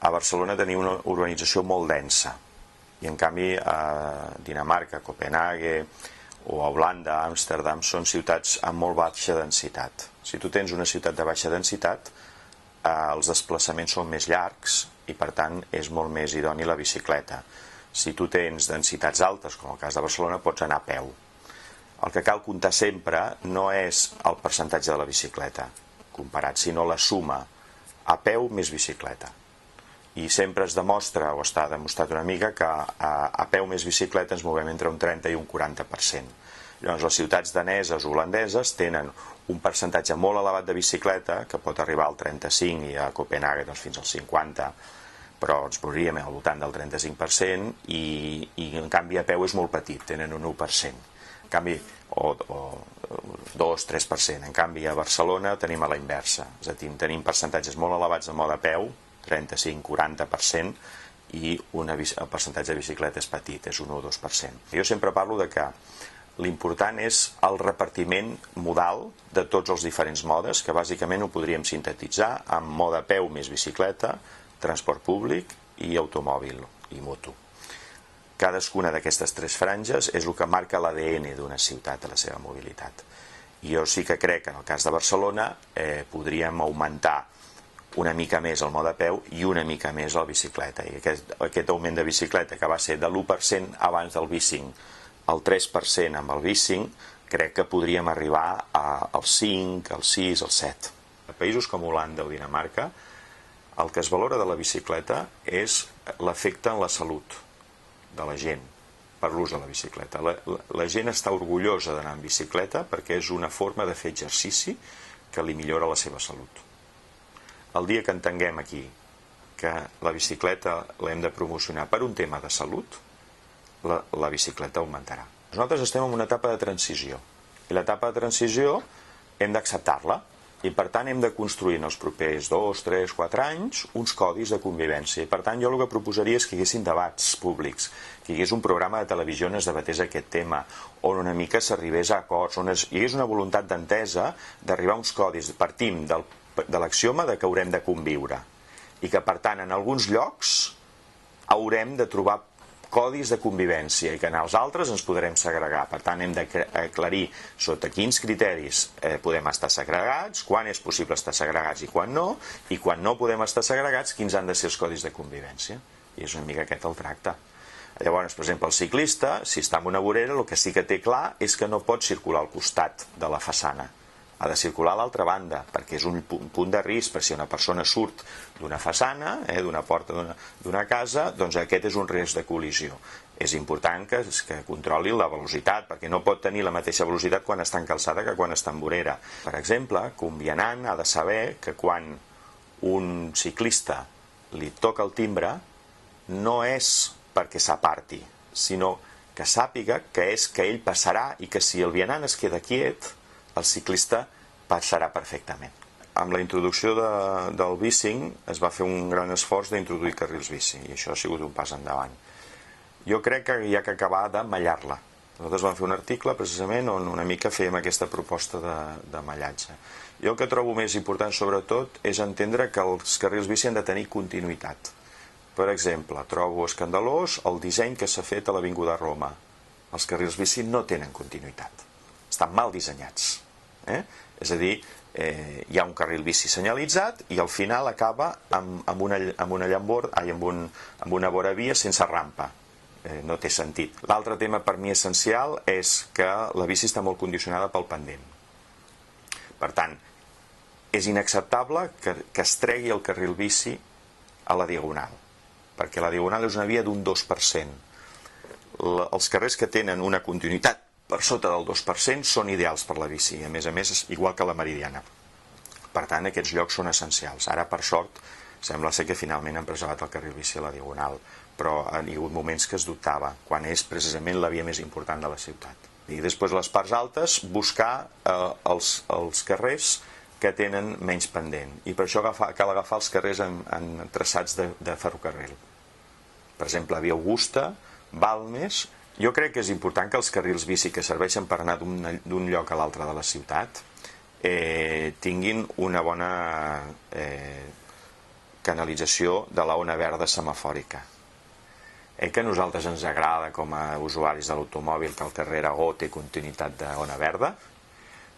A Barcelona tenim una urbanització molt densa, i en canvi a Dinamarca, Copenhague o a Holanda, Amsterdam, són ciutats amb molt baixa densitat. Si tu tens una ciutat de baixa densitat, els desplaçaments són més llargs i per tant és molt més idoni la bicicleta. Si tu tens densitats altes, com el cas de Barcelona, pots anar a peu. El que cal comptar sempre no és el percentatge de la bicicleta comparat, sinó la suma a peu més bicicleta. I sempre es demostra, o està demostrat una mica, que a peu més bicicleta ens movem entre un 30 i un 40%. Llavors, les ciutats daneses o holandeses tenen un percentatge molt elevat de bicicleta, que pot arribar al 35 i a Copenhague doncs, fins al 50%, però ens moríem al voltant del 35%, i en canvi a peu és molt petit, tenen un 1%. En canvi, o 2-3%. En canvi, a Barcelona tenim a la inversa. És a dir, tenim percentatges molt elevats de mode a peu, 35-40%, i el percentatge de bicicleta és petit, és un 1-2%. Jo sempre parlo de que l'important és el repartiment modal de tots els diferents modes, que bàsicament ho podríem sintetitzar amb mode a peu més bicicleta, transport públic i automòbil i moto. Cadascuna d'aquestes tres franges és el que marca l'ADN d'una ciutat, de la seva mobilitat. I jo sí que crec que en el cas de Barcelona podríem augmentar una mica més el mode a peu i una mica més la bicicleta. I aquest augment de bicicleta, que va ser de l'1% abans del bicing al 3% amb el bicing, crec que podríem arribar al 5, al 6, al 7. A països com Holanda o Dinamarca, el que es valora de la bicicleta és l'efecte en la salut de la gent per l'ús de la bicicleta. La gent està orgullosa d'anar en bicicleta perquè és una forma de fer exercici que li millora la seva salut. El dia que entenguem aquí que la bicicleta l'hem de promocionar per un tema de salut, la bicicleta augmentarà. Nosaltres estem en una etapa de transició, i l'etapa de transició hem d'acceptar-la, i per tant hem de construir en els propers 2, 3, 4 anys uns codis de convivència. I per tant jo el que proposaria és que hi haguessin debats públics, que hi hagués un programa de televisió on es debatés aquest tema, on una mica s'arribés a acords, on hi hagués una voluntat d'entesa d'arribar a uns codis. Partim de l'axioma de que haurem de conviure, i que per tant en alguns llocs haurem de trobar codis de convivència i que en els altres ens podrem segregar. Per tant, hem d'aclarir sota quins criteris podem estar segregats, quan és possible estar segregats i quan no podem estar segregats, quins han de ser els codis de convivència. I és una mica aquest el tracte. Llavors, per exemple, el ciclista, si està en una vorera, el que sí que té clar és que no pot circular al costat de la façana. Ha de circular a l'altra banda, perquè és un punt de risc, per si una persona surt d'una façana, d'una porta d'una casa, doncs aquest és un risc de col·lisió. És important que controli la velocitat, perquè no pot tenir la mateixa velocitat quan està en calçada que quan està en vorera. Per exemple, que un vianant ha de saber que quan un ciclista li toca el timbre, no és perquè s'aparti, sinó que sàpiga que és que ell passarà i que si el vianant es queda quiet, el ciclista passarà perfectament. Amb la introducció del bicing es va fer un gran esforç d'introduir carrils bici, i això ha sigut un pas endavant. Jo crec que hi ha que acabar de mallar-la. Nosaltres vam fer un article precisament on una mica fèiem aquesta proposta de mallatge. Jo el que trobo més important sobretot és entendre que els carrils bici han de tenir continuïtat. Per exemple, trobo escandalós el disseny que s'ha fet a l'Avinguda Roma. Els carrils bici no tenen continuïtat. Estan mal dissenyats. És a dir, hi ha un carril bici senyalitzat i al final acaba amb una voravia sense rampa. No té sentit. L'altre tema per mi essencial és que la bici està molt condicionada pel pendent. Per tant, és inacceptable que es tregui el carril bici a la diagonal, perquè la diagonal és una via d'un 2%. Els carrers que tenen una continuïtat per sota del 2% són ideals per la bici, a més, és igual que la Meridiana. Per tant, aquests llocs són essencials. Ara, per sort, sembla ser que finalment han preservat el carril bici a la diagonal, però hi ha hagut moments que es dubtava, quan és precisament la via més important de la ciutat. I després, les parts altes, buscar els carrers que tenen menys pendent. I per això cal agafar els carrers en traçats de ferrocarril. Per exemple, Via Augusta, Balmes. Jo crec que és important que els carrils bici que serveixen per anar d'un lloc a l'altre de la ciutat tinguin una bona canalització de la ona verda semafòrica. Que a nosaltres ens agrada com a usuaris de l'automòbil que el carrer Aragó té continuïtat d'ona verda,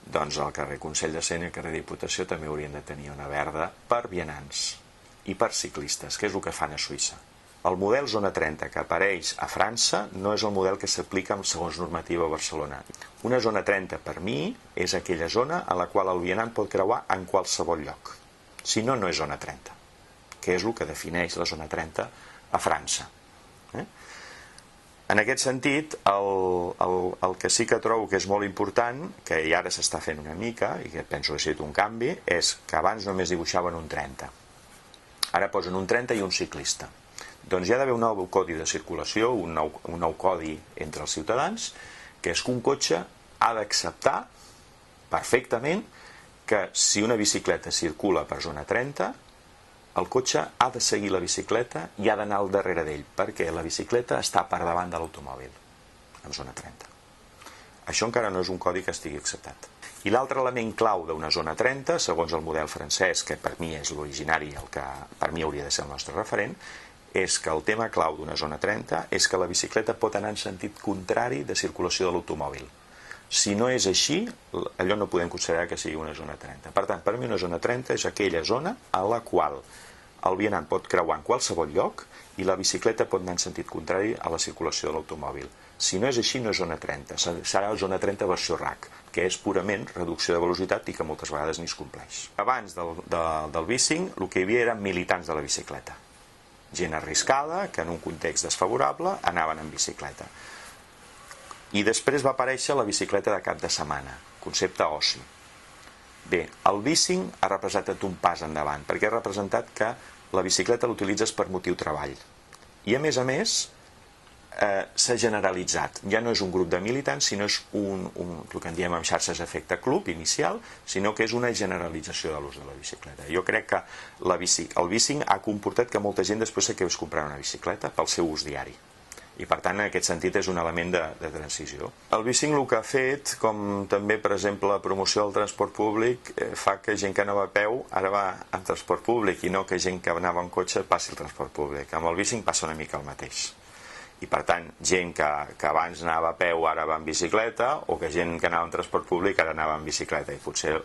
doncs al carrer Consell de Cent i al carrer Diputació també haurien de tenir ona verda per vianants i per ciclistes, que és el que fan a Suïssa. El model Zona 30 que apareix a França no és el model que s'aplica segons normativa a Barcelona. Una zona 30 per mi és aquella zona a la qual el vianant pot creuar en qualsevol lloc. Si no, no és zona 30, que és el que defineix la zona 30 a França. En aquest sentit, el que sí que trobo que és molt important, que i ara s'està fent una mica, i que penso que ha sigut un canvi, és que abans només dibuixaven un 30. Ara posen un 30 i un ciclista. Doncs hi ha d'haver un nou codi de circulació, un nou codi entre els ciutadans, que és que un cotxe ha d'acceptar perfectament que si una bicicleta circula per zona 30, el cotxe ha de seguir la bicicleta i ha d'anar al darrere d'ell, perquè la bicicleta està per davant de l'automòbil, en zona 30. Això encara no és un codi que estigui acceptat. I l'altre element clau d'una zona 30, segons el model francès, que per mi és l'originari, el que per mi hauria de ser el nostre referent, és que el tema clau d'una zona 30 és que la bicicleta pot anar en sentit contrari de circulació de l'automòbil. Si no és així, allò no podem considerar que sigui una zona 30. Per tant, per mi una zona 30 és aquella zona a la qual el vianant pot creuar en qualsevol lloc i la bicicleta pot anar en sentit contrari a la circulació de l'automòbil. Si no és així, no és zona 30. Serà zona 30 versió RAC, que és purament reducció de velocitat i que moltes vegades ni es compleix. Abans del bicing, el que hi havia eren militants de la bicicleta. Gent arriscada, que en un context desfavorable anaven en bicicleta. I després va aparèixer la bicicleta de cap de setmana, concepte oci. Bé, el bicing ha representat un pas endavant, perquè ha representat que la bicicleta l'utilitzes per motiu treball. I a més, s'ha generalitzat. Ja no és un grup de militants, sinó és el que en diem en xarxes efecte club inicial, sinó que és una generalització de l'ús de la bicicleta. Jo crec que el bicing ha comportat que molta gent després s'acabés comprant una bicicleta pel seu ús diari. I per tant, en aquest sentit, és un element de transició. El bicing el que ha fet, com també, per exemple, la promoció del transport públic, fa que gent que anava a peu ara va en transport públic i no que gent que anava en cotxe passi el transport públic. Amb el bicing passa una mica el mateix. I per tant, gent que abans anava a peu ara va en bicicleta, o que gent que anava en transport públic ara anava en bicicleta, i potser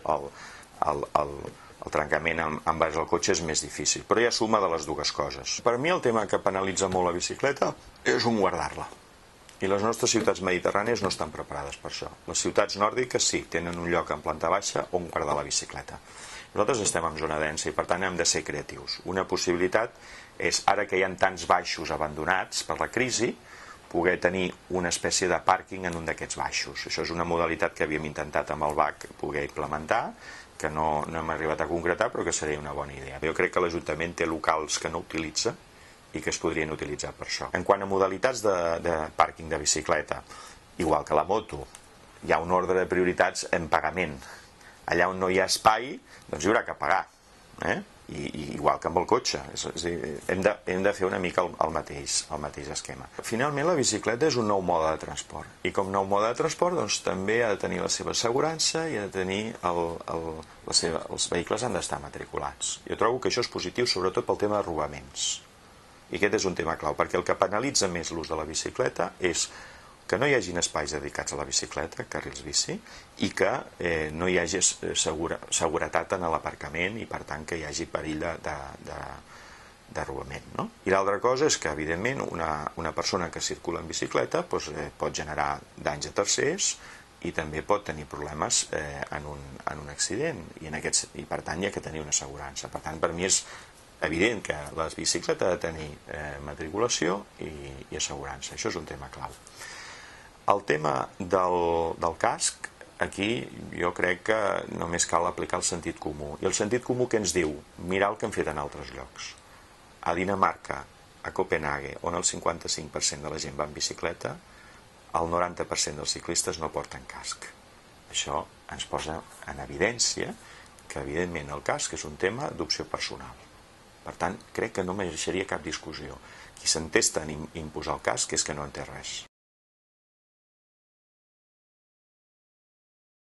el trencament envers el cotxe és més difícil, però hi ha suma de les dues coses. Per mi el tema que penalitza molt la bicicleta és un guardar-la, i les nostres ciutats mediterrànies no estan preparades per això. Les ciutats nòrdiques sí, tenen un lloc en planta baixa on guardar la bicicleta. Nosaltres estem en zona densa i per tant hem de ser creatius. Una possibilitat és, ara que hi ha tants baixos abandonats per la crisi, poder tenir una espècie de pàrquing en un d'aquests baixos. Això és una modalitat que havíem intentat amb el BAC poder implementar, que no hem arribat a concretar, però que seria una bona idea. Jo crec que l'Ajuntament té locals que no utilitza i que es podrien utilitzar per això. En quant a modalitats de pàrquing de bicicleta, igual que la moto, hi ha un ordre de prioritats en pagament. Allà on no hi ha espai, doncs hi haurà que pagar. I igual que amb el cotxe, hem de fer una mica el mateix esquema. Finalment, la bicicleta és un nou mode de transport, i com nou mode de transport doncs, també ha de tenir la seva assegurança i ha de tenir els vehicles han d'estar matriculats. Jo trobo que això és positiu, sobretot pel tema de robaments, i aquest és un tema clau, perquè el que penalitza més l'ús de la bicicleta és que no hi hagin espais dedicats a la bicicleta, carrils bici, i que no hi hagi seguretat en l'aparcament i per tant que hi hagi perill de robament. I l'altra cosa és que evidentment una persona que circula en bicicleta pot generar danys a tercers i també pot tenir problemes en un accident i per tant hi ha que tenir una assegurança. Per tant, per mi és evident que la bicicleta ha de tenir matriculació i assegurança. Això és un tema clau. El tema del casc, aquí jo crec que només cal aplicar el sentit comú. I el sentit comú que ens diu? Mirar el que han fet en altres llocs. A Dinamarca, a Copenhague, on el 55% de la gent va en bicicleta, el 90% dels ciclistes no porten casc. Això ens posa en evidència que, evidentment, el casc és un tema d'opció personal. Per tant, crec que no mereixeria cap discussió. Qui s'entesta en imposar el casc és que no en té res.